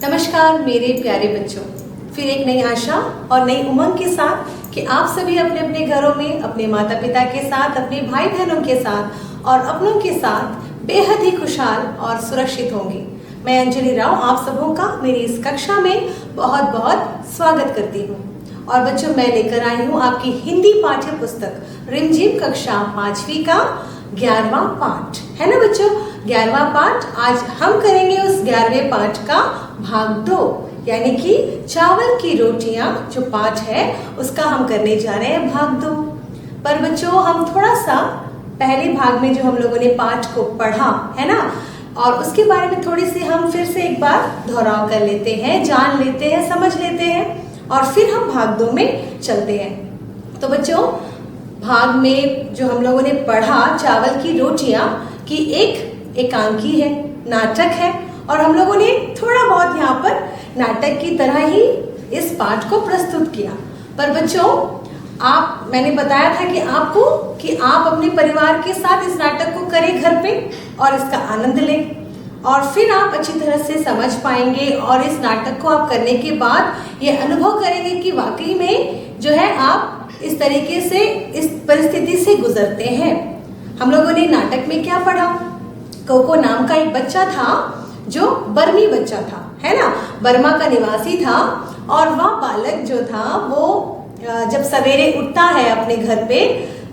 नमस्कार मेरे प्यारे बच्चों, फिर एक नई आशा और नई उमंग के साथ कि आप सभी अपने अपने घरों में अपने माता पिता के साथ, अपने भाई बहनों के साथ और अपनों के साथ बेहद ही खुशहाल और सुरक्षित होंगे। मैं अंजलि राव आप सबों का मेरी इस कक्षा में बहुत बहुत स्वागत करती हूँ। और बच्चों, मैं लेकर आई हूँ आपकी हिंदी पाठ्य पुस्तक रिमझिम कक्षा 5वीं का 11वां पाठ, है ना बच्चों। 11वां पाठ आज हम करेंगे उस 11वें पाठ का भाग 2, यानी कि चावल की रोटियां जो पाठ है उसका हम करने जा रहे हैं भाग 2। पर बच्चों, हम थोड़ा सा पहले भाग में जो हम लोगों ने पाठ को पढ़ा है ना, और उसके बारे में थोड़ी सी हम फिर से एक बार दोहराव कर लेते हैं, जान लेते हैं, समझ लेते हैं और फिर हम भाग 2 में चलते हैं। तो बच्चों, भाग में जो हम लोगों ने पढ़ा चावल की रोटियां की एक एकांकी है, नाटक है, और हम लोगों ने थोड़ा बहुत यहाँ पर नाटक की तरह ही इस पाठ को प्रस्तुत किया। पर बच्चों, मैंने बताया था कि आप अपने परिवार के साथ इस नाटक को करें घर पे और इसका आनंद लें, और फिर आप अच्छी तरह से समझ पाएंगे और इस नाटक को आप करने के बाद ये अनुभव करेंगे कि वाकई में जो है आप इस तरीके से इस परिस्थिति से गुजरते हैं। हम लोगों ने नाटक में क्या पढ़ा? कोको नाम का एक बच्चा था जो बर्मी बच्चा था, है ना, बर्मा का निवासी था। और वह बालक जो था वो जब सवेरे उठता है अपने घर पे,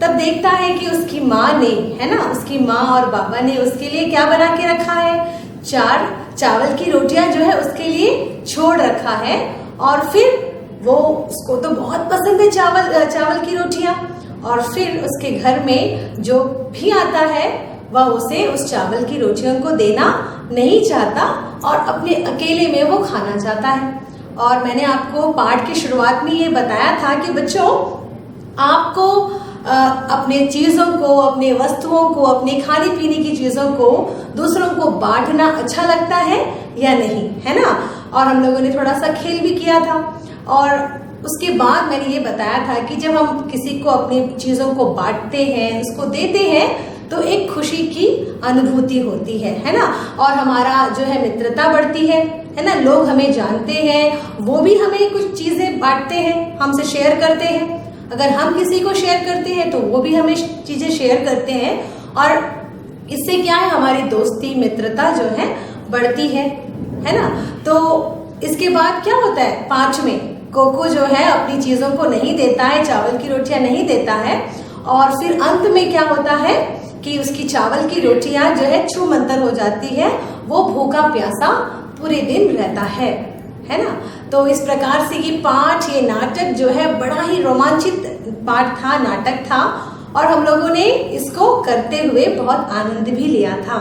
तब देखता है कि उसकी माँ ने, है ना, उसकी माँ और बाबा ने उसके लिए क्या बना के रखा है? 4 चावल की रोटियां जो है उसके लिए छोड़ रखा है। और फिर वो उसको तो बहुत पसंद है चावल की रोटियां, और फिर उसके घर में जो भी आता है वह उसे उस चावल की रोटियों को देना नहीं चाहता और अपने अकेले में वो खाना चाहता है। और मैंने आपको पाठ की शुरुआत में ये बताया था कि बच्चों, आपको अपने चीज़ों को, अपने वस्तुओं को, अपने खाने पीने की चीज़ों को दूसरों को बांटना अच्छा लगता है या नहीं, है ना। और हम लोगों ने थोड़ा सा खेल भी किया था, और उसके बाद मैंने ये बताया था कि जब हम किसी को अपनी चीज़ों को बांटते हैं, उसको देते हैं, तो एक खुशी की अनुभूति होती है ना, और हमारा जो है मित्रता बढ़ती है ना। लोग हमें जानते हैं, वो भी हमें कुछ चीज़ें बांटते हैं, हमसे शेयर करते हैं। अगर हम किसी को शेयर करते हैं तो वो भी हमें चीज़ें शेयर करते हैं, और इससे क्या है, हमारी दोस्ती मित्रता जो है बढ़ती है ना। तो इसके बाद क्या होता है, 5 में कोको जो है अपनी चीज़ों को नहीं देता है, चावल की रोटियां नहीं देता है, और फिर अंत में क्या होता है कि उसकी चावल की रोटियां जो है छूमंतर हो जाती है, वो भूखा प्यासा पूरे दिन रहता है ना। तो इस प्रकार से ये पाठ, ये नाटक जो है बड़ा ही रोमांचित पाठ था, नाटक था, और हम लोगों ने इसको करते हुए बहुत आनंद भी लिया था।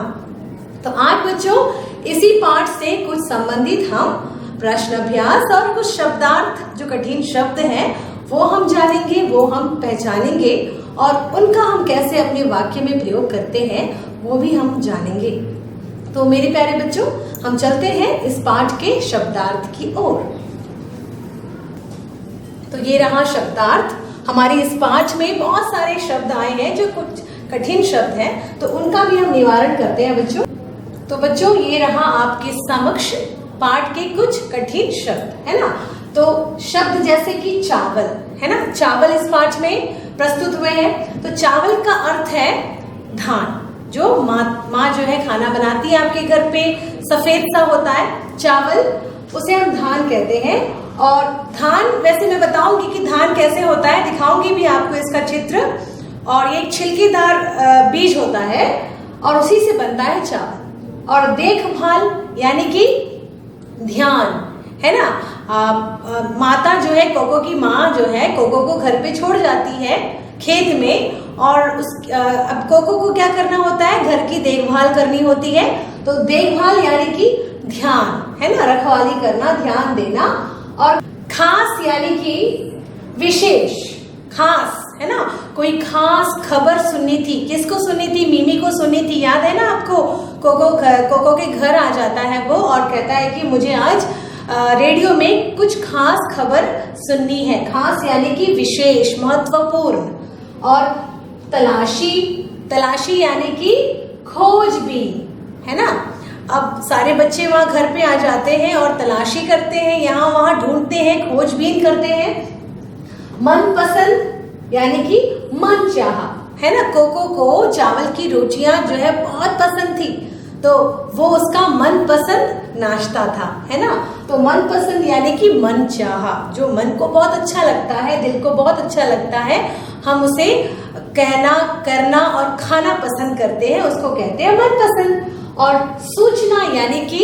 तो आज बच्चों, इसी पाठ से कुछ संबंधित हम प्रश्न अभ्यास और कुछ शब्दार्थ, जो कठिन शब्द हैं, वो हम जानेंगे, वो हम पहचानेंगे, और उनका हम कैसे अपने वाक्य में प्रयोग करते हैं वो भी हम जानेंगे। तो मेरे प्यारे बच्चों, हम चलते हैं इस पाठ के शब्दार्थ की ओर। तो ये रहा शब्दार्थ। हमारे इस पाठ में बहुत सारे शब्द आए हैं जो कुछ कठिन शब्द हैं, तो उनका भी हम निवारण करते हैं बच्चों। तो बच्चों, ये रहा आपके समक्ष पाठ के कुछ कठिन शब्द, है ना। तो शब्द जैसे कि चावल, है ना, चावल इस पाठ में प्रस्तुत हुए हैं। तो चावल का अर्थ है धान। जो माँ जो है खाना बनाती है आपके घर पे, सफेद सा होता है चावल, उसे हम धान कहते हैं। और धान, वैसे मैं बताऊंगी कि धान कैसे होता है, दिखाऊंगी भी आपको इसका चित्र। और ये एक छिलकेदार बीज होता है और उसी से बनता है चावल। और देखभाल यानी कि ध्यान, है ना। माता जो है, कोको की माँ जो है, कोको को घर पे छोड़ जाती है खेत में, और अब कोको को क्या करना होता है, घर की देखभाल करनी होती है। तो देखभाल यानी कि ध्यान, है ना, रखवाली करना, ध्यान देना। और खास यानी कि विशेष, खास, है ना, कोई खास खबर सुननी थी। किसको सुननी थी? मिमी को सुननी थी, याद है ना आपको। कोको के घर आ जाता है वो और कहता है कि मुझे आज रेडियो में कुछ खास खबर सुननी है। खास यानी कि विशेष, महत्वपूर्ण। और तलाशी यानी कि खोजबीन, है ना। अब सारे बच्चे वहाँ घर पे आ जाते हैं और तलाशी करते हैं, यहाँ वहाँ ढूंढते हैं, खोजबीन करते हैं। मनपसंद यानी कि मन चाहा, है ना। कोको को चावल की रोटियां जो है बहुत पसंद थी, तो वो उसका मनपसंद नाश्ता था, है ना। तो मनपसंद यानी कि मन चाहा, जो मन को बहुत अच्छा लगता है, दिल को बहुत अच्छा लगता है, हम उसे कहना, करना और खाना पसंद करते हैं, उसको कहते हैं मनपसंद। और सूचना यानी कि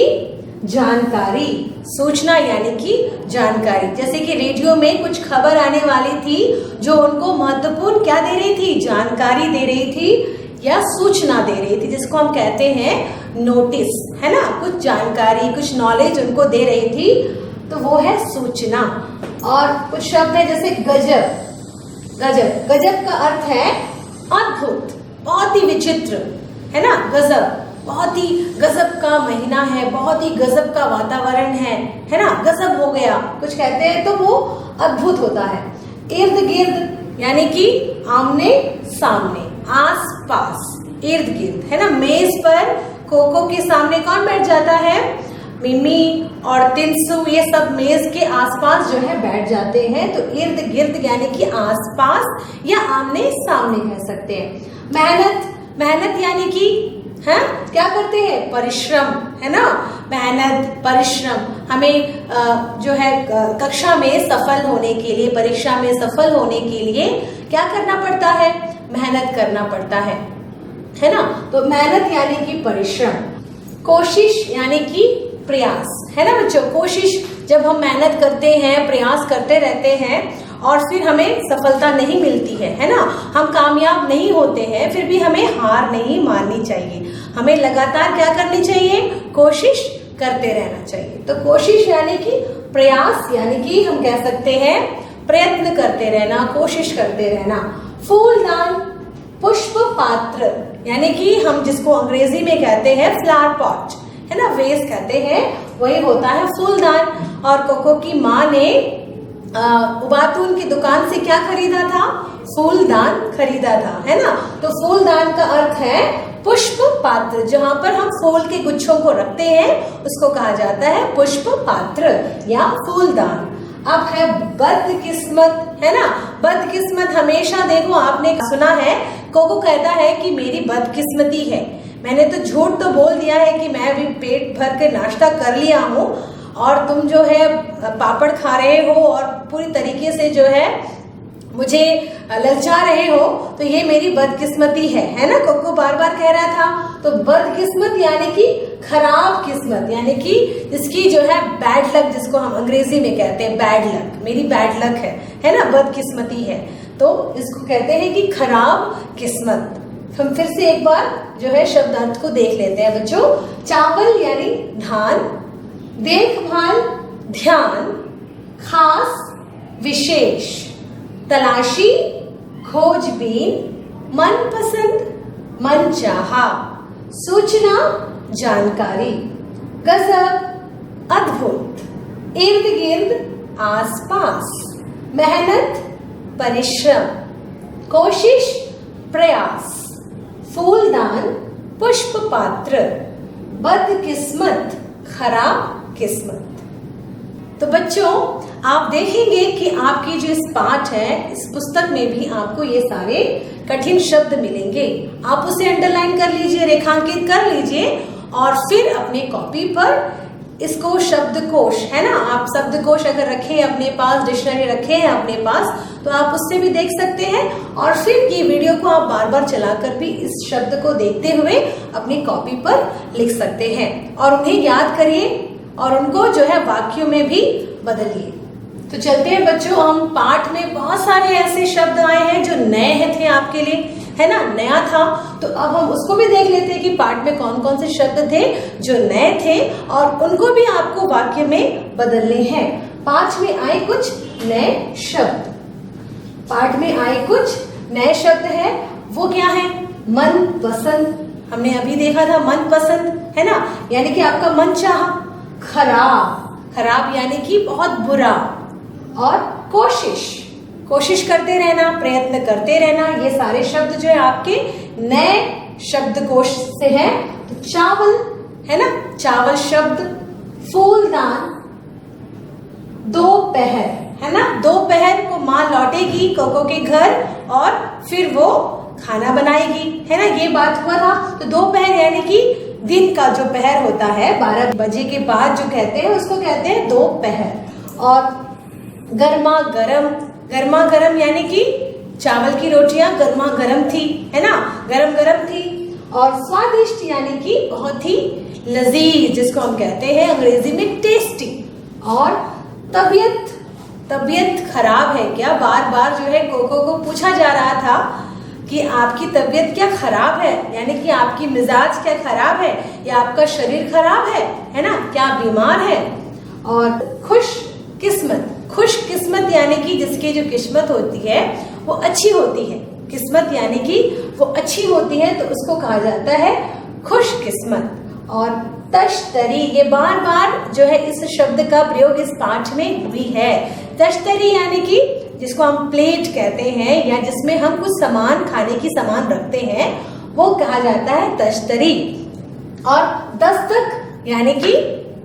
जानकारी, सूचना यानी कि जानकारी, जैसे कि रेडियो में कुछ खबर आने वाली थी जो उनको महत्वपूर्ण क्या दे रही थी, जानकारी दे रही थी या सूचना दे रही थी, जिसको हम कहते हैं नोटिस, है ना। कुछ जानकारी, कुछ नॉलेज उनको दे रही थी, तो वो है सूचना। और कुछ शब्द है जैसे गजब, गजब, गजब का अर्थ है अद्भुत, बहुत ही विचित्र, है ना। गजब, बहुत ही गजब का महीना है, बहुत ही गजब का वातावरण है ना, गजब हो गया कुछ कहते हैं तो वो अद्भुत होता है। इर्द गिर्द यानी कि आमने सामने, आस पास, इर्द गिर्द, है ना। मेज पर कोको के सामने कौन बैठ जाता है, मिमी और तिनसु, ये सब मेज के आसपास जो है बैठ जाते हैं। तो इर्द गिर्द यानी कि आसपास या आमने सामने कह सकते हैं। मेहनत, मेहनत यानी कि है क्या करते हैं, परिश्रम, है ना। मेहनत, परिश्रम, हमें जो है कक्षा में सफल होने के लिए, परीक्षा में सफल होने के लिए क्या करना पड़ता है, मेहनत करना पड़ता है ना। तो मेहनत यानी कि परिश्रम। कोशिश यानी कि प्रयास, है ना बच्चों। कोशिश, जब हम मेहनत करते हैं, प्रयास करते रहते हैं और फिर हमें सफलता नहीं मिलती है ना, हम कामयाब नहीं होते हैं, फिर भी हमें हार नहीं माननी चाहिए, हमें लगातार क्या करनी चाहिए, कोशिश करते रहना चाहिए। तो कोशिश यानी कि प्रयास, यानी कि हम कह सकते हैं प्रयत्न करते रहना, कोशिश करते रहना। फूलदान, पुष्प पात्र, यानी कि हम जिसको अंग्रेजी में कहते हैं फ्लावर पॉट, है ना, वेस कहते हैं, वही होता है फूलदान। और कोको की माँ ने उबातून की दुकान से क्या खरीदा था, फूलदान खरीदा था, है ना। तो फूलदान का अर्थ है पुष्प पात्र, जहां पर हम फूल के गुच्छों को रखते हैं उसको कहा जाता है पुष्प पात्र या फूलदान। अब है बदकिस्मत, है ना। बदकिस्मत, हमेशा देखो आपने सुना है, कोको कहता है कि मेरी बदकिस्मती है, मैंने तो झूठ तो बोल दिया है कि मैं अभी पेट भर के नाश्ता कर लिया हूँ और तुम जो है पापड़ खा रहे हो और पूरी तरीके से जो है मुझे ललचा रहे हो, तो ये मेरी बदकिस्मती है ना। कोको बार बार कह रहा था। तो बदकिस्मत यानी कि खराब किस्मत, यानी कि जिसकी जो है बैड लक, जिसको हम अंग्रेजी में कहते हैं बैड लक, मेरी बैड लक है ना, बदकिस्मती है, तो इसको कहते हैं कि खराब किस्मत। हम फिर से एक बार जो है शब्दार्थ को देख लेते हैं बच्चों। चावल यानी धान, देखभाल ध्यान, खास विशेष, तलाशी खोजबीन, मनपसंद मनचाहा, सूचना जानकारी, गजब अद्भुत, इर्द गिर्द आसपास, मेहनत परिश्रम, कोशिश प्रयास, फूलदान पुष्प पात्र, बदकिस्मत खराब किस्मत। तो बच्चों आप देखेंगे कि आपकी जो इस पाठ है, इस पुस्तक में भी आपको ये सारे कठिन शब्द मिलेंगे। आप उसे अंडरलाइन कर लीजिए, रेखांकित कर लीजिए और फिर अपने कॉपी पर इसको शब्दकोश, है ना, आप शब्दकोश अगर रखे अपने पास, डिक्शनरी रखे हैं अपने पास, तो आप उससे भी देख सकते हैं। और फिर ये वीडियो को आप बार बार चलाकर भी इस शब्द को देखते हुए अपनी कॉपी पर लिख सकते हैं और उन्हें याद करिए और उनको जो है वाक्यों में भी बदलिए। तो चलते हैं बच्चों, हम पाठ में बहुत सारे ऐसे शब्द आए हैं जो नए थे आपके लिए, है ना, नया था। तो अब हम उसको भी देख लेते हैं कि पाठ में कौन कौन से शब्द थे जो नए थे और उनको भी आपको वाक्य में बदलने हैं। पाठ में आए कुछ नए शब्द, पाठ में आए कुछ नए शब्द है, वो क्या है, मनपसंद, हमने अभी देखा था मनपसंद, है ना, यानी कि आपका मन चाहा। खराब, खराब यानी कि बहुत बुरा। और कोशिश, कोशिश करते रहना, प्रयत्न करते रहना, ये सारे शब्द जो है आपके नए शब्दकोश से हैं। तो चावल है ना, चावल शब्द, फूलदान, दोपहर, है ना, दोपहर को माँ लौटेगी कोको के घर और फिर वो खाना बनाएगी, है ना, ये बात हुआ था। तो दोपहर यानी कि दिन का जो पहर होता है 12 बजे के बाद जो कहते हैं उसको कहते हैं दोपहर। और गर्मा गर्म, गर्मा गर्म यानी कि चावल की रोटियां गर्मा गर्म थी, है ना, गरम गरम थी। और स्वादिष्ट यानी कि बहुत ही लजीज, जिसको हम कहते हैं अंग्रेजी में टेस्टी। और तबीयत खराब है क्या, बार बार जो है कोको को पूछा जा रहा था कि आपकी तबीयत क्या खराब है, यानी कि आपकी मिजाज क्या खराब है या आपका शरीर खराब है ना, क्या बीमार है। और खुश किस्मत यानी कि जिसकी जो किस्मत होती है वो अच्छी होती है, किस्मत यानी कि वो अच्छी होती है, तो उसको कहा जाता है खुश किस्मत। और तश्तरी, ये बार बार जो है इस शब्द का प्रयोग इस पाठ में हुई है। तश्तरी यानी कि जिसको हम प्लेट कहते हैं या जिसमें हम कुछ सामान, खाने की सामान रखते हैं, वो कहा जाता है तश्तरी। और दस्तक यानी कि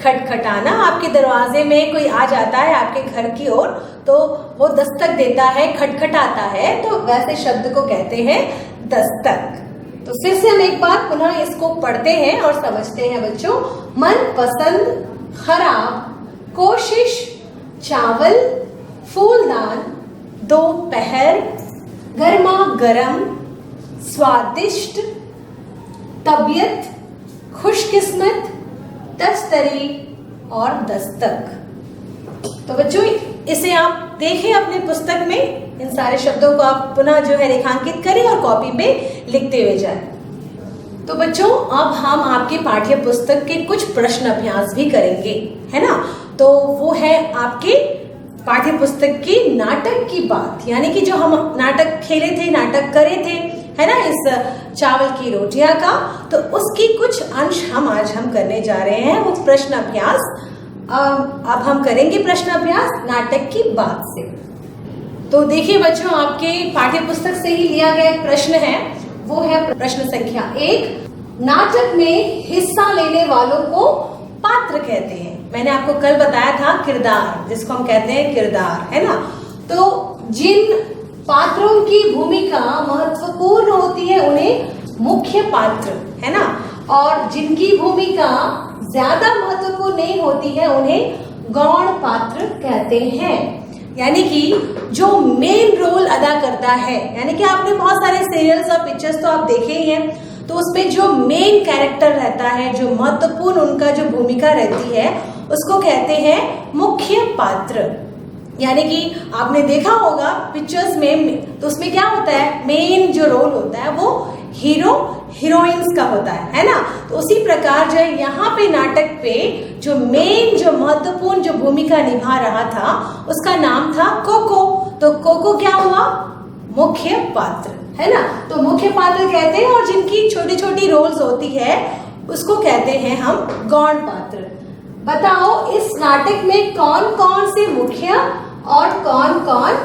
खटखटाना, आपके दरवाजे में कोई आ जाता है आपके घर की ओर तो वो दस्तक देता है, खटखटाता है, तो वैसे शब्द को कहते हैं दस्तक। तो फिर से हम एक बार पुनः इसको पढ़ते हैं और समझते हैं बच्चों। मनपसंद, खराब, कोशिश, चावल, फूलदान, दोपहर, गर्मा गर्म, स्वादिष्ट, तबीयत, खुशकिस्मत, तश्तरी और दस्तक। तो बच्चों इसे आप देखें अपने पुस्तक में, इन सारे शब्दों को आप पुनः जो है रेखांकित करें और कॉपी पे लिखते हुए जाएं। तो बच्चों अब हम आपके पाठ्य पुस्तक के कुछ प्रश्न अभ्यास भी करेंगे, है ना। तो वो है आपके पाठ्य पुस्तक की नाटक की बात, यानी कि जो हम नाटक खेले थे, नाटक करे थे, है ना, इस चावल की रोटियां का, तो उसकी कुछ अंश आज हम करने जा रहे हैं, वो प्रश्न अभ्यास। अब हम करेंगे प्रश्न अभ्यास नाटक की बात से। तो देखिए बच्चों, आपके पाठ्य पुस्तक से ही लिया गया एक प्रश्न है, वो है प्रश्न संख्या 1। नाटक में हिस्सा लेने वालों को पात्र कहते हैं। मैंने आपको कल बताया था किरदार, जिसको हम कहते हैं किरदार, है ना। तो जिन पात्रों की भूमिका महत्वपूर्ण होती है उन्हें मुख्य पात्र, है ना, और जिनकी भूमिका ज्यादा महत्वपूर्ण नहीं होती है उन्हें गौण पात्र कहते हैं। यानी कि जो मेन रोल अदा करता है, यानी कि आपने बहुत सारे सीरियल्स और पिक्चर्स तो आप देखे ही हैं, तो उसमें जो मेन कैरेक्टर रहता है, जो महत्वपूर्ण उनका जो भूमिका रहती है, उसको कहते हैं मुख्य पात्र। यानी कि आपने देखा होगा पिक्चर्स में, तो उसमें क्या होता है, मेन जो रोल होता है वो हीरो हीरोइंस का होता है ना। तो उसी प्रकार जो है यहाँ पे नाटक पे जो मेन, जो महत्वपूर्ण जो भूमिका निभा रहा था, उसका नाम था कोको। तो कोको क्या हुआ, मुख्य पात्र, है ना। तो मुख्य पात्र कहते हैं, और जिनकी छोटी छोटी रोल्स होती है उसको कहते हैं हम गौण पात्र। बताओ इस नाटक में कौन कौन से मुख्य और कौन कौन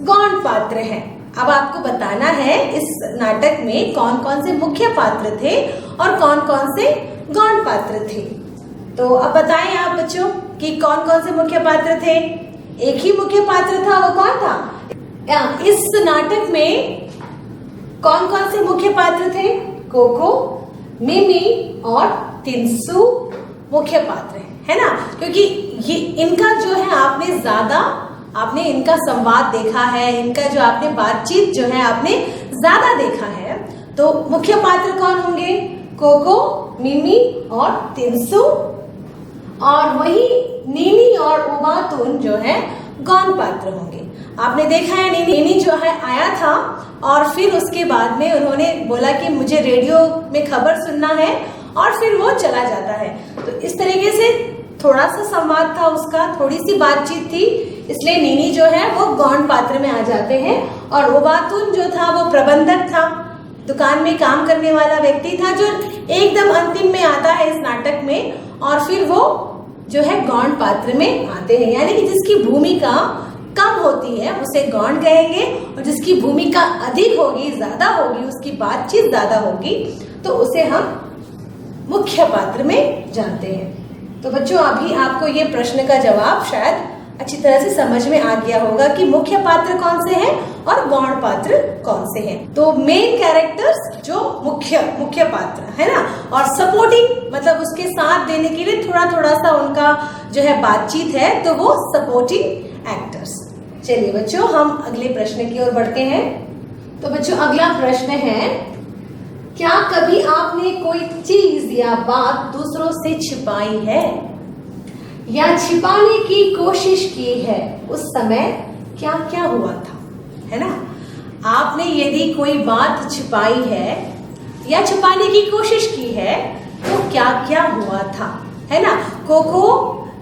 गौण पात्र हैं। अब आपको बताना है इस नाटक में कौन कौन से मुख्य पात्र थे और कौन कौन से गौण पात्र थे। तो अब बताएं आप बच्चों कि कौन कौन से मुख्य पात्र थे। एक ही मुख्य पात्र था, वो कौन था इस नाटक में? कौन कौन से मुख्य पात्र थे? कोको, मिमी और तिनसु मुख्य पात्र है ना, क्योंकि ये इनका जो है आपने इनका संवाद देखा है, इनका जो आपने बातचीत जो है आपने ज्यादा देखा है। तो मुख्य पात्र कौन होंगे? कोको, मिमी और तिनसु। और वही नीनी और उबातुन जो है गौण पात्र होंगे। आपने देखा है नीनी जो है आया था और फिर उसके बाद में उन्होंने बोला कि मुझे रेडियो में खबर सुनना है, और फिर वो चला जाता है। तो इस तरीके से थोड़ा सा संवाद था उसका, थोड़ी सी बातचीत थी, इसलिए नीनी जो है वो गौण पात्र में आ जाते हैं। और उबातुन जो था वो प्रबंधक था, दुकान में काम करने वाला व्यक्ति था, जो एकदम अंतिम में आता है इस नाटक में, और फिर वो जो है गौण पात्र में आते हैं। यानी कि जिसकी भूमिका कम होती है उसे गौण कहेंगे, और जिसकी भूमिका अधिक होगी, ज्यादा होगी, उसकी बातचीत ज्यादा होगी, तो उसे हम मुख्य पात्र में जानते हैं। तो बच्चों अभी आपको ये प्रश्न का जवाब शायद अच्छी तरह से समझ में आ गया होगा कि मुख्य पात्र कौन से हैं और गौण पात्र कौन से हैं। तो मेन कैरेक्टर्स जो मुख्य पात्र है ना, और सपोर्टिंग मतलब उसके साथ देने के लिए थोड़ा थोड़ा सा उनका जो है बातचीत है, तो वो सपोर्टिंग एक्टर्स। चलिए बच्चों हम अगले प्रश्न की ओर बढ़ते हैं। तो बच्चों अगला प्रश्न है, क्या कभी आपने कोई चीज या बात दूसरों से छिपाई है या छिपाने की कोशिश की है? उस समय क्या क्या हुआ था, है ना। आपने यदि कोई बात छिपाई है या छिपाने की कोशिश की है तो क्या क्या हुआ था, है ना। कोको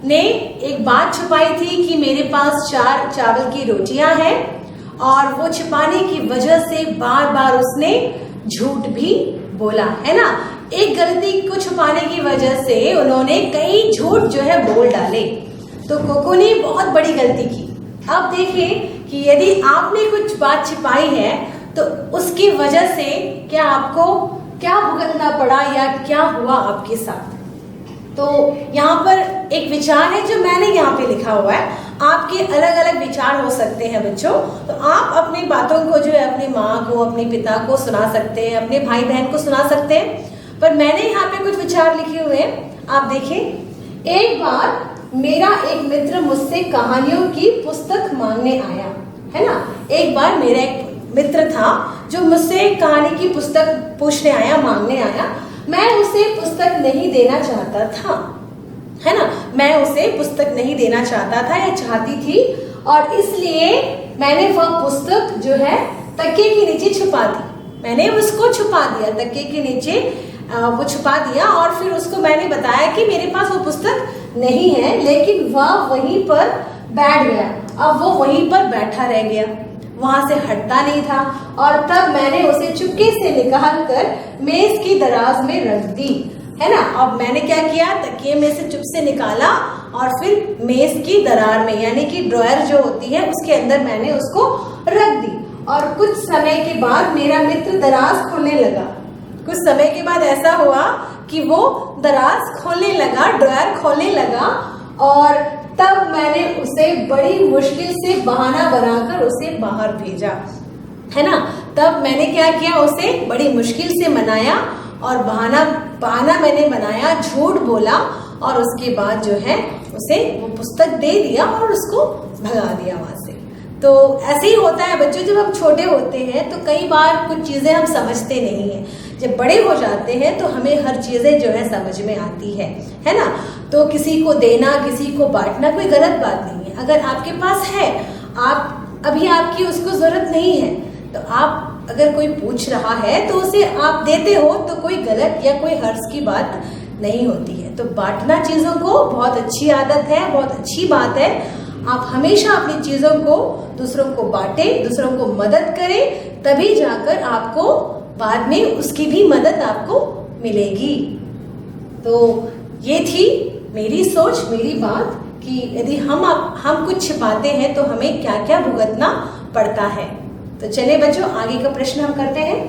ने एक बात छुपाई थी कि मेरे पास 4 चावल की रोटियां हैं, और वो छिपाने की वजह से बार बार उसने झूठ भी बोला, है ना। एक गलती को छुपाने की वजह से उन्होंने कई झूठ जो है बोल डाले, तो कोको ने बहुत बड़ी गलती की। अब देखें कि यदि आपने कुछ बात छिपाई है तो उसकी वजह से क्या आपको क्या भुगतना पड़ा या क्या हुआ आपके साथ। तो यहाँ पर एक विचार है जो मैंने यहाँ पे लिखा हुआ है, आपके अलग अलग विचार हो सकते हैं बच्चों। तो आप अपनी बातों को जो है अपनी माँ को, अपने पिता को सुना सकते हैं, अपने भाई बहन को सुना सकते हैं, पर मैंने यहाँ पे कुछ विचार लिखे हुए हैं, आप देखें। एक बार मेरा एक मित्र मुझसे कहानियों की पुस्तक मांगने आया, है ना। एक बार मेरा एक मित्र था जो मुझसे कहानी की पुस्तक पूछने आया, मांगने आया। मैं उसे पुस्तक नहीं देना चाहता था, है ना। मैं उसे पुस्तक नहीं देना चाहता था या चाहती थी, और इसलिए मैंने वह पुस्तक जो है तकिए के नीचे छुपा दी। मैंने उसको छुपा दिया, तकिए के नीचे वो छुपा दिया, और फिर उसको मैंने बताया कि मेरे पास वो पुस्तक नहीं है, लेकिन वह वहीं पर बैठ गया। अब वो वहीं पर बैठा रह गया, वहां से हटता नहीं था, और तब मैंने उसे चुपके से निकाल कर मेज की दराज में रख दी, है ना। अब मैंने क्या किया, तकिए में से चुप से निकाला और फिर मेज की दरार में, यानी कि ड्रॉयर जो होती है उसके अंदर मैंने उसको रख दी। और कुछ समय के बाद मेरा मित्र दराज खोलने लगा। कुछ समय के बाद ऐसा हुआ कि वो दराज खोलने लगा, ड्रॉयर खोलने लगा, और तब मैंने उसे बड़ी मुश्किल से बहाना बनाकर उसे बाहर भेजा, है ना। तब मैंने क्या किया, उसे बड़ी मुश्किल से मनाया, और बहाना मैंने बनाया, झूठ बोला, और उसके बाद जो है उसे वो पुस्तक दे दिया और उसको भगा दिया वहां से। तो ऐसे ही होता है बच्चों, जब हम छोटे होते हैं तो कई बार कुछ चीजें हम समझते नहीं हैं। जब बड़े हो जाते हैं तो हमें हर चीजें जो है समझ में आती है ना। तो किसी को देना, किसी को बांटना कोई गलत बात नहीं है। अगर आपके पास है, आप अभी आपकी उसको जरूरत नहीं है, तो आप अगर कोई पूछ रहा है तो उसे आप देते हो, तो कोई गलत या कोई हर्ज की बात नहीं होती है। तो बांटना चीजों को बहुत अच्छी आदत है, बहुत अच्छी बात है। आप हमेशा अपनी चीजों को दूसरों को बांटे, दूसरों को मदद करें, तभी जाकर आपको बाद में उसकी भी मदद आपको मिलेगी। तो ये थी मेरी सोच, मेरी बात कि यदि हम कुछ छिपाते हैं तो हमें क्या क्या भुगतना पड़ता है। तो चलिए बच्चों आगे का प्रश्न हम करते हैं।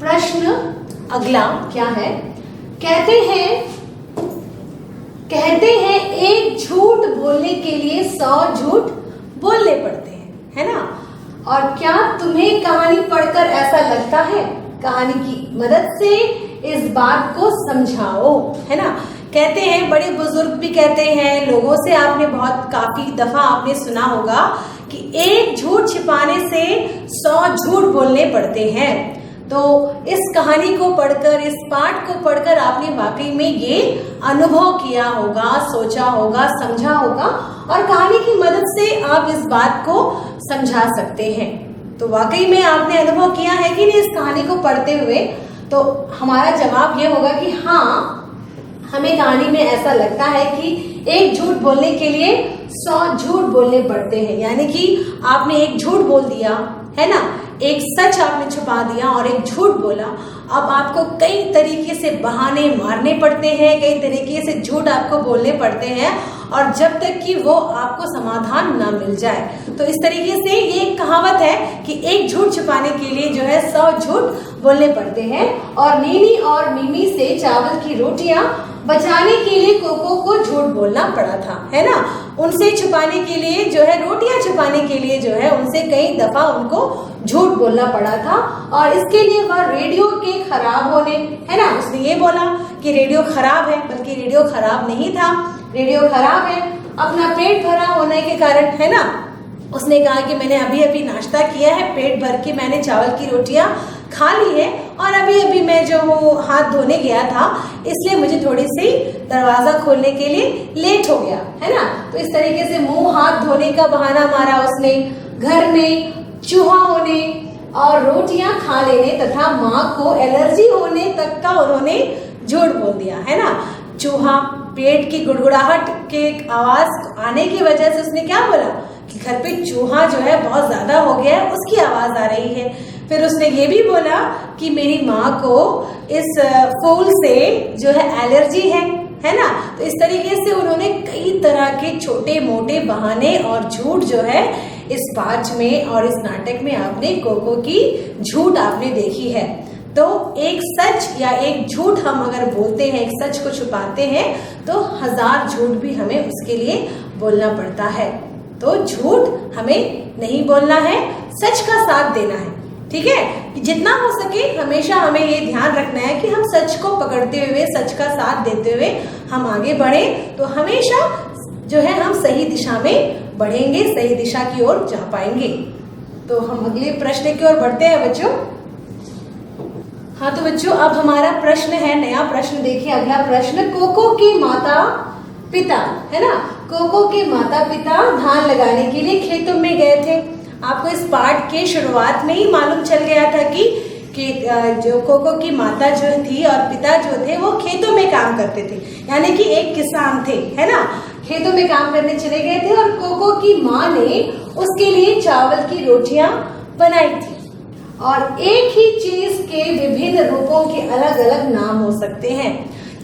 प्रश्न अगला क्या है, कहते हैं एक झूठ बोलने के लिए 100 झूठ बोलने पड़ते हैं, है ना। और क्या तुम्हें कहानी पढ़कर ऐसा लगता है? कहानी की मदद से इस बात को समझाओ, है ना। कहते हैं, बड़े बुजुर्ग भी कहते हैं, लोगों से आपने काफी दफा आपने सुना होगा कि एक झूठ छिपाने से 100 झूठ बोलने पड़ते हैं। तो इस कहानी को पढ़कर, इस पाठ को पढ़कर आपने वाकई में ये अनुभव किया होगा, सोचा होगा, समझा होगा, और कहानी की मदद से आप इस बात को समझा सकते हैं। तो वाकई में आपने अनुभव किया है कि नहीं इस कहानी को पढ़ते हुए? तो हमारा जवाब ये होगा कि हाँ, हमें कहानी में ऐसा लगता है कि एक झूठ बोलने के लिए 100 झूठ बोलने पड़ते हैं। यानी कि आपने एक झूठ बोल दिया, है ना, एक सच आपने छुपा दिया और एक झूठ बोला। अब आपको कई तरीके से बहाने मारने पड़ते हैं, कई तरीके से झूठ आपको बोलने पड़ते हैं, और जब तक कि वो आपको समाधान ना मिल जाए। तो इस तरीके से ये कहावत है कि एक झूठ छुपाने के लिए जो है 100 झूठ बोलने पड़ते हैं। और नीनी और मिमी से चावल की रोटियां बचाने के लिए कोको को झूठ बोलना पड़ा था, है ना। उनसे छुपाने के लिए जो है, रोटियां छुपाने के लिए जो है उनसे कई दफा उनको झूठ बोलना पड़ा था। और इसके लिए वह रेडियो के खराब होने, है ना, उसने ये बोला कि रेडियो खराब है, बल्कि रेडियो खराब नहीं था, रेडियो खराब है अपना पेट भरा होने के कारण, है ना। उसने कहा कि मैंने अभी अभी नाश्ता किया है, पेट भर के मैंने चावल की रोटियां खा ली है, और अभी अभी मैं जो हूँ हाथ धोने गया था, इसलिए मुझे थोड़ी सी दरवाजा खोलने के लिए लेट हो गया, है ना। तो इस तरीके से मुंह हाथ धोने का बहाना मारा उसने, घर में चूहा होने और रोटियां खा लेने तथा माँ को एलर्जी होने तक का उन्होंने झूठ बोल दिया, है ना। चूहा, पेट की गुड़गुड़ाहट के आवाज आने की वजह से उसने क्या बोला कि घर पे चूहा जो है बहुत ज्यादा हो गया है, उसकी आवाज आ रही है। फिर उसने ये भी बोला कि मेरी माँ को इस फूल से जो है एलर्जी है ना। तो इस तरीके से उन्होंने कई तरह के छोटे मोटे बहाने और झूठ जो है इस पाठ में और इस नाटक में आपने कोको की झूठ आपने देखी है। तो एक सच या एक झूठ हम अगर बोलते हैं, एक सच को छुपाते हैं, तो 1000 झूठ भी हमें उसके लिए बोलना पड़ता है। तो झूठ हमें नहीं बोलना है, सच का साथ देना है, ठीक है। जितना हो सके हमेशा हमें ये ध्यान रखना है कि हम सच को पकड़ते हुए, सच का साथ देते हुए हम आगे बढ़े, तो हमेशा जो है हम सही दिशा में बढ़ेंगे, सही दिशा की ओर जा पाएंगे। तो हम अगले प्रश्न की ओर बढ़ते हैं बच्चों। हाँ तो बच्चों, अब हमारा प्रश्न है, नया प्रश्न देखिए, अगला प्रश्न। कोको के माता पिता, है ना, कोको के माता पिता धान लगाने के लिए खेतों में गए थे। आपको इस पाठ के शुरुआत में ही मालूम चल गया था कि जो कोको की माता जो थी और पिता जो थे वो खेतों में काम करते थे, यानी कि एक किसान थे, है ना। खेतों में काम करने चले गए थे और कोको की माँ ने उसके लिए चावल की रोटियां बनाई थी। और एक ही चीज के विभिन्न रूपों के अलग अलग नाम हो सकते हैं।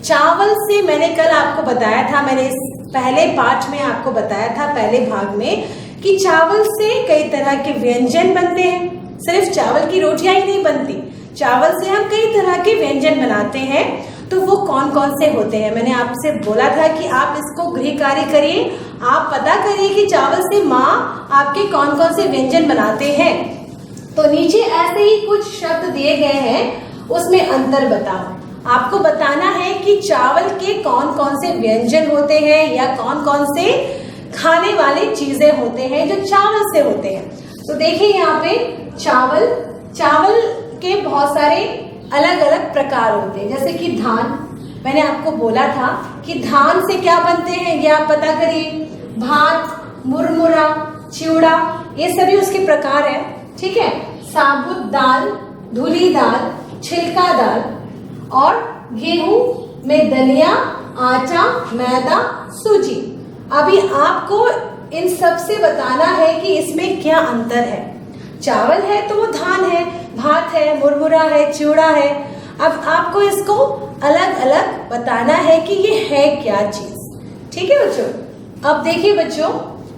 चावल से मैंने कल आपको बताया था, मैंने इस पहले पाठ में आपको बताया था, पहले भाग में, कि चावल से कई तरह के व्यंजन बनते हैं। सिर्फ चावल की रोटियां ही नहीं बनती, चावल से हम कई तरह के व्यंजन बनाते हैं। तो वो कौन कौन से होते हैं, मैंने आपसे बोला था कि आप इसको गृह कार्य करिए, आप पता करिए कि चावल से माँ आपके कौन कौन से व्यंजन बनाते हैं। तो नीचे ऐसे ही कुछ शब्द दिए गए हैं, उसमें अंतर बताओ। आपको बताना है कि चावल के कौन कौन से व्यंजन होते हैं या कौन कौन से खाने वाली चीजें होते हैं जो चावल से होते हैं। तो देखिए यहाँ पे चावल के बहुत सारे अलग अलग प्रकार होते हैं, जैसे कि धान। मैंने आपको बोला था कि धान से क्या बनते हैं, ये आप पता करिए। भात, मुरमुरा, चिवड़ा, ये सभी उसके प्रकार है, ठीक है। साबुत दाल, धुली दाल, छिलका दाल, और गेहूं में दलिया, आटा, मैदा, सूजी। अभी आपको इन सब से बताना है कि इसमें क्या अंतर है। चावल है तो वो धान है, भात है, मुरमुरा है, चिवड़ा है। अब आपको इसको अलग अलग बताना है कि ये है क्या चीज, ठीक है बच्चों। अब देखिए बच्चों,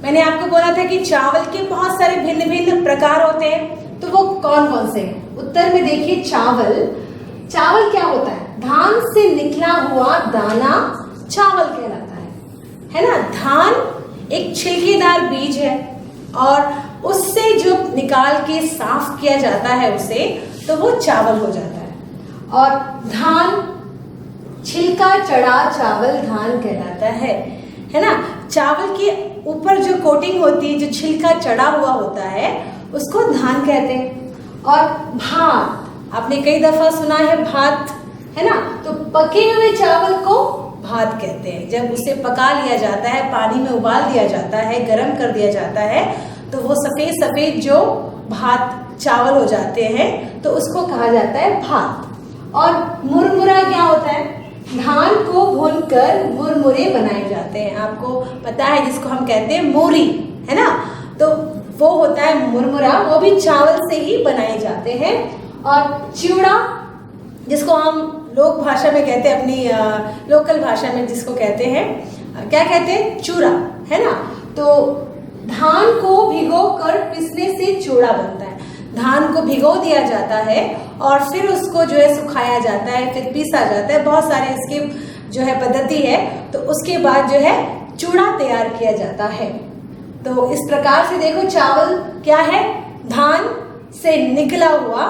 मैंने आपको बोला था कि चावल के बहुत सारे भिन्न भिन्न प्रकार होते हैं, तो वो कौन कौन से हैं। उत्तर में देखिए, चावल क्या होता है, धान से निकला हुआ दाना चावल कहलाता है ना। धान एक छिलकेदार बीज है और उससे जो निकाल के साफ किया जाता है उसे, तो वो चावल हो जाता है। और धान, छिलका चढ़ा चावल धान कहलाता है ना। चावल के ऊपर जो कोटिंग होती है, जो छिलका चढ़ा हुआ होता है, उसको धान कहते हैं। और भात, आपने कई दफा सुना है भात, है ना। तो पके हुए चावल को भात कहते हैं। जब उसे पका लिया जाता है, पानी में उबाल दिया जाता है, गर्म कर दिया जाता है, तो वो सफेद सफेद जो भात चावल हो जाते हैं, तो उसको कहा जाता है भात। और मुरमुरा क्या होता है, धान को भूनकर मुरमुरे बनाए जाते हैं। आपको पता है, जिसको हम कहते हैं मूरी, है ना। तो वो होता है मुरमुरा, वो भी चावल से ही बनाए जाते हैं। और चिवड़ा, जिसको हम लोक भाषा में कहते हैं, अपनी लोकल भाषा में जिसको कहते हैं, क्या कहते हैं, चूरा, है ना। तो धान को भिगोकर पीसने से चूड़ा बनता है। धान को भिगो दिया जाता है और फिर उसको जो है सुखाया जाता है, फिर पीसा जाता है। बहुत सारे इसके जो है पद्धति है, तो उसके बाद जो है चूड़ा तैयार किया जाता है। तो इस प्रकार से देखो, चावल क्या है, धान से निकला हुआ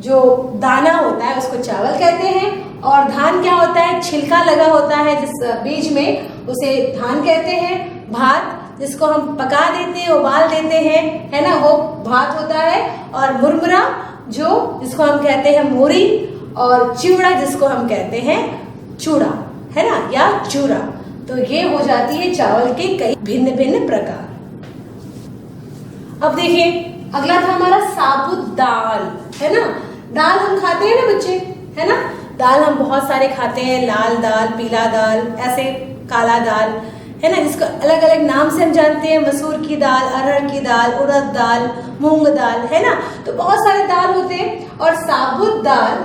जो दाना होता है उसको चावल कहते हैं, और धान क्या होता है, छिलका लगा होता है जिस बीज में, उसे धान कहते हैं। भात जिसको हम पका देते हैं, उबाल देते हैं, है ना, वो भात होता है। और मुरमुरा जिसको हम कहते हैं मूरी, और चिवड़ा जिसको हम कहते हैं चूड़ा, है ना, या चूरा। तो ये हो जाती है चावल के कई भिन्न भिन्न प्रकार। अब देखिए, अगला था हमारा साबुत दाल, है ना। दाल हम खाते हैं ना बच्चे, है ना, दाल हम बहुत सारे खाते हैं, लाल दाल, पीला दाल, ऐसे काला दाल, है ना, जिसको अलग अलग नाम से हम जानते हैं। मसूर की दाल, अरहर की दाल, उड़द दाल, मूंग दाल, है ना। तो बहुत सारे दाल होते हैं। और साबुत दाल,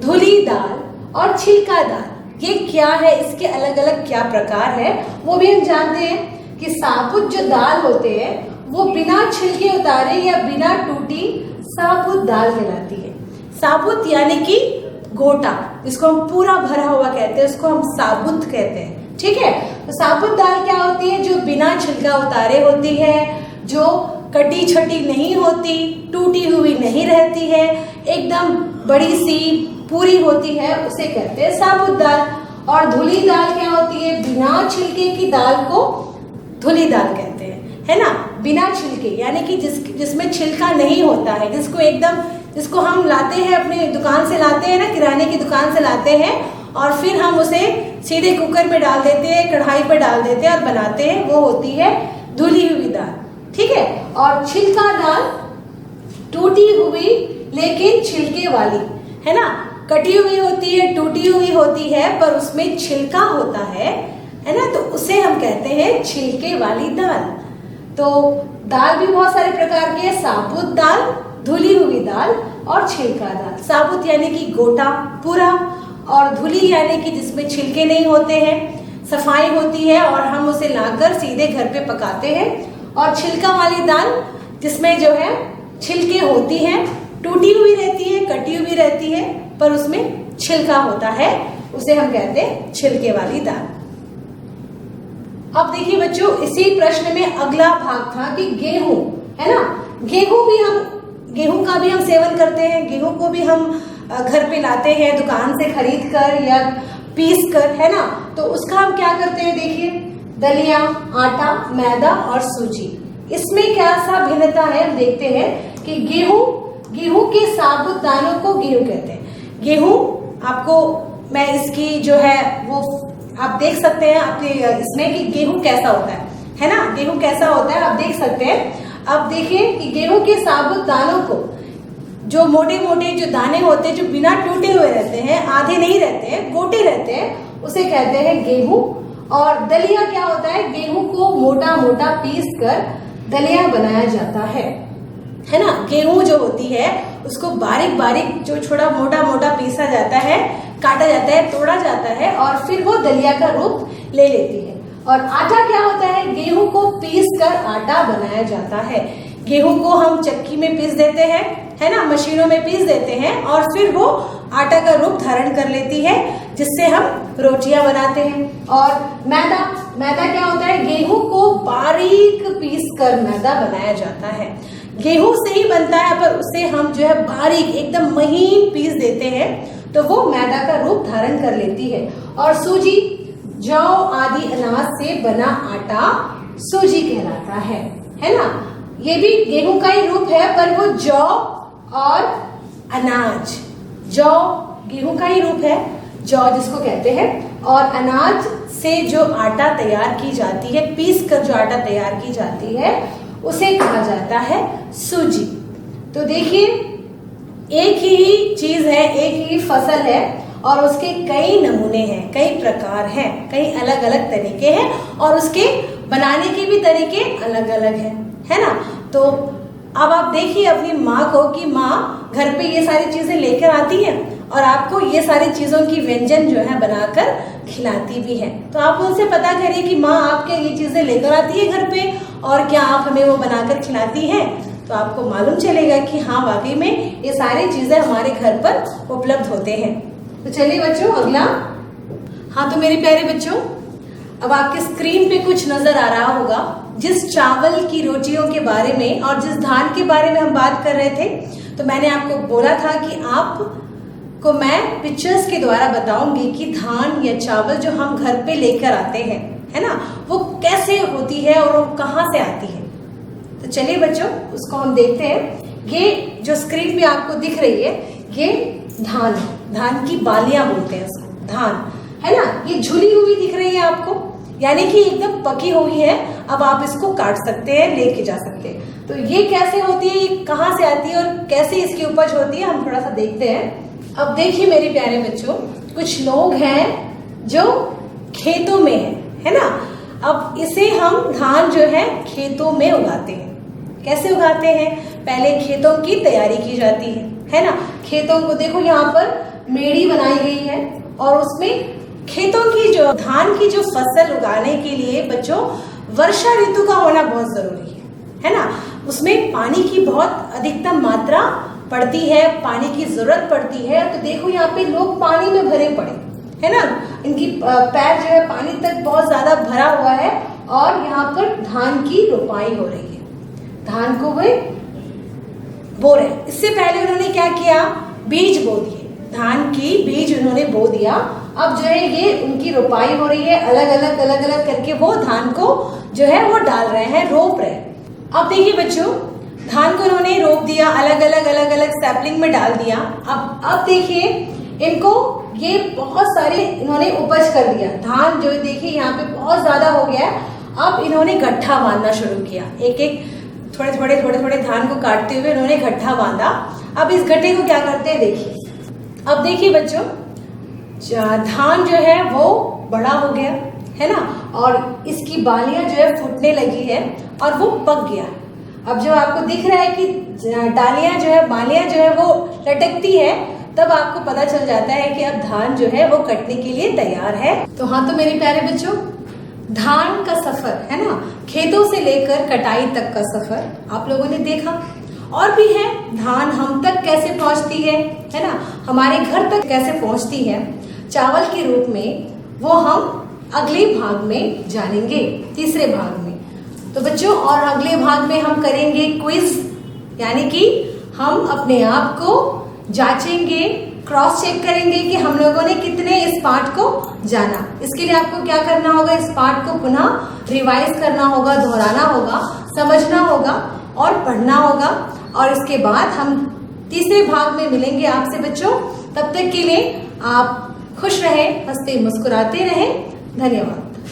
धुली दाल और छिलका दाल, ये क्या है, इसके अलग अलग क्या प्रकार है वो भी हम जानते हैं। कि साबुत जो दाल होते हैं वो बिना छिलके उतारे या बिना टूटी साबुत दाल कहलाती है। साबुत यानी कि गोटा, जिसको हम पूरा भरा हुआ कहते हैं, उसको हम साबुत कहते हैं, ठीक है। तो साबुत दाल क्या होती है, जो बिना छिलका उतारे होती है, जो कटी छटी नहीं होती, टूटी हुई नहीं रहती है, एकदम बड़ी सी पूरी होती है, उसे कहते हैं साबुत दाल। और धुली दाल क्या होती है, बिना छिलके की दाल को धुली दाल कहते हैं, है ना। बिना छिलके यानी कि जिसमें छिलका नहीं होता है, जिसको हम लाते हैं अपने दुकान से, लाते हैं ना, किराने की दुकान से लाते हैं, और फिर हम उसे सीधे कुकर में डाल देते हैं, कढ़ाई पर डाल देते हैं और बनाते हैं, वो होती है धुली हुई दाल, ठीक है। और छिलका दाल टूटी हुई लेकिन छिलके वाली, है ना, कटी हुई होती है, टूटी हुई होती है, पर उसमें छिलका होता है ना, तो उसे हम कहते हैं छिलके वाली दाल। तो दाल भी बहुत सारे प्रकार की है, साबुत दाल, धुली हुई दाल और छिलका दाल। साबुत यानी कि गोटा पूरा, और धुली यानी कि जिसमें छिलके नहीं होते हैं, सफाई होती है और हम उसे लाकर सीधे घर पे पकाते हैं। और छिलका वाली दाल जिसमें जो है छिलके होती हैं, टूटी हुई रहती है, कटी हुई रहती है, पर उसमें छिलका होता है, उसे हम कहते हैं छिलके वाली दाल। अब देखिए बच्चों, इसी प्रश्न में अगला भाग था कि गेहूं, है ना। गेहूं का भी हम सेवन करते हैं, गेहूं को भी हम घर पे लाते हैं दुकान से खरीद कर या पीस कर, है ना। तो उसका हम क्या करते हैं, देखिए, दलिया, आटा, मैदा और सूजी, इसमें क्या सा भिन्नता है हम देखते हैं। कि गेहूं के साबुत दानों को गेहूं कहते हैं। गेहूं आपको मैं इसकी जो है वो आप देख सकते हैं अपने इसमें कि गेहूं कैसा होता है ना, गेहूं कैसा होता है आप देख सकते हैं। अब देखिए कि गेहूं के साबुत दानों को, जो मोटे मोटे जो दाने होते हैं, जो बिना टूटे हुए रहते हैं, आधे नहीं रहते हैं, गोटे रहते हैं, उसे कहते हैं गेहूं। और दलिया क्या होता है, गेहूं को मोटा मोटा पीस कर दलिया बनाया जाता है ना। गेहूं जो होती है उसको बारीक बारीक जो छोटा मोटा मोटा पीसा जाता है, काटा जाता है, तोड़ा जाता है, और फिर वो दलिया का रूप ले लेती है। और आटा क्या होता है, गेहूं को पीस कर आटा बनाया जाता है। गेहूं को हम चक्की में पीस देते हैं, है ना, मशीनों में पीस देते हैं, और फिर वो आटा का रूप धारण कर लेती है, जिससे हम रोटियां बनाते हैं। और मैदा क्या होता है, गेहूं को बारीक पीस कर मैदा बनाया जाता है। गेहूं से ही बनता है, पर उसे हम जो है बारीक एकदम महीन पीस देते हैं, तो वो मैदा का रूप धारण कर लेती है। और सूजी, जौ आदि अनाज से बना आटा सूजी कहलाता है ना। ये भी गेहूं का ही रूप है, पर वो जौ और अनाज, जौ गेहूं का ही रूप है, जौ जिसको कहते हैं, और अनाज से जो आटा तैयार की जाती है, पीस कर जो आटा तैयार की जाती है, उसे कहा जाता है सूजी। तो देखिए, एक ही चीज है, एक ही फसल है, और उसके कई नमूने हैं, कई प्रकार हैं, कई अलग अलग तरीके हैं, और उसके बनाने के भी तरीके अलग अलग हैं, है ना। तो अब आप देखिए अपनी माँ को कि माँ घर पे ये सारी चीजें लेकर आती है और आपको ये सारी चीजों की व्यंजन जो है बनाकर खिलाती भी है। तो आप उनसे पता करिए कि माँ आपके ये चीजें लेकर आती है घर पे और क्या आप हमें वो बनाकर खिलाती हैं। तो आपको मालूम चलेगा कि हाँ वाकई में ये सारी चीजें हमारे घर पर उपलब्ध होते हैं। तो चलिए बच्चों अगला। हाँ तो मेरे प्यारे बच्चों, अब आपके स्क्रीन पे कुछ नजर आ रहा होगा। जिस चावल की रोटियों के बारे में और जिस धान के बारे में हम बात कर रहे थे, तो मैंने आपको बोला था कि आपको मैं पिक्चर्स के द्वारा बताऊंगी कि धान या चावल जो हम घर पे लेकर आते हैं, है ना, वो कैसे होती है और वो कहाँ से आती है। तो चलिए बच्चों उसको हम देखते हैं। ये जो स्क्रीन पे आपको दिख रही है ये धान की बालियां बोलते हैं इसको, धान, है ना। ये झुली हुई दिख रही है आपको, यानी कि एकदम पकी हुई है। अब आप इसको काट सकते हैं, लेके जा सकते हैं। तो ये कैसे होती है, ये कहाँ से आती है और कैसे इसकी उपज होती है, हम थोड़ा सा देखते हैं। अब देखिए मेरे प्यारे बच्चों, कुछ लोग हैं जो खेतों में है ना। अब इसे हम धान जो है खेतों में उगाते हैं। कैसे उगाते हैं, पहले खेतों की तैयारी की जाती है ना। खेतों को देखो यहाँ पर मेड़ी बनाई गई है और उसमें खेतों की जो धान की जो फसल उगाने के लिए बच्चों वर्षा ऋतु का होना बहुत जरूरी है ना। उसमें पानी की बहुत अधिकतम मात्रा पड़ती है, पानी की जरूरत पड़ती है। तो देखो यहाँ पे लोग पानी में भरे पड़े है ना, इनकी पैर जो है पानी तक बहुत ज्यादा भरा हुआ है और यहाँ पर धान की रोपाई हो रही है। धान को वे बो रहे हैं। इससे पहले उन्होंने क्या किया, बीज बो दिए, धान की बीज उन्होंने बो दिया। अब जो है ये उनकी रोपाई हो रही है, अलग अलग करके वो धान को जो है वो डाल रहे हैं, रोप रहे हैं। अब देखिए बच्चों, धान को उन्होंने रोप दिया, अलग अलग सैपलिंग में डाल दिया। अब देखिए इनको ये बहुत सारे इन्होंने उपज कर दिया। धान जो देखिए यहाँ पे बहुत ज्यादा हो गया है। अब इन्होंने गट्ठा बांधना शुरू किया, एक थोड़े धान को काटते हुए इन्होंने गट्ठा बांधा। अब इस गट्ठे को क्या करते हैं देखिए। अब देखिए बच्चों, धान जो है वो बड़ा हो गया है ना और इसकी बालियां जो है फूटने लगी है और वो पक गया। अब जो आपको दिख रहा है कि डालियां जो है, बालियां जो है वो लटकती है, तब आपको पता चल जाता है कि अब धान जो है वो कटने के लिए तैयार है। तो हाँ तो मेरे प्यारे बच्चों, धान का सफर है ना, खेतों से लेकर कटाई तक का सफर आप लोगों ने देखा। और भी है, धान हम तक कैसे पहुंचती है ना, हमारे घर तक कैसे पहुंचती है चावल के रूप में, वो हम अगले भाग में जानेंगे, तीसरे भाग में। तो बच्चों और अगले भाग में हम करेंगे क्विज, यानी कि हम अपने आप को जांचेंगे, क्रॉस चेक करेंगे कि हम लोगों ने कितने इस पाठ को जाना। इसके लिए आपको क्या करना होगा, इस पाठ को पुनः रिवाइज करना होगा, दोहराना होगा, समझना होगा और पढ़ना होगा। और इसके बाद हम तीसरे भाग में मिलेंगे आपसे बच्चों। तब तक के लिए आप खुश रहें, हंसते मुस्कुराते रहें। धन्यवाद।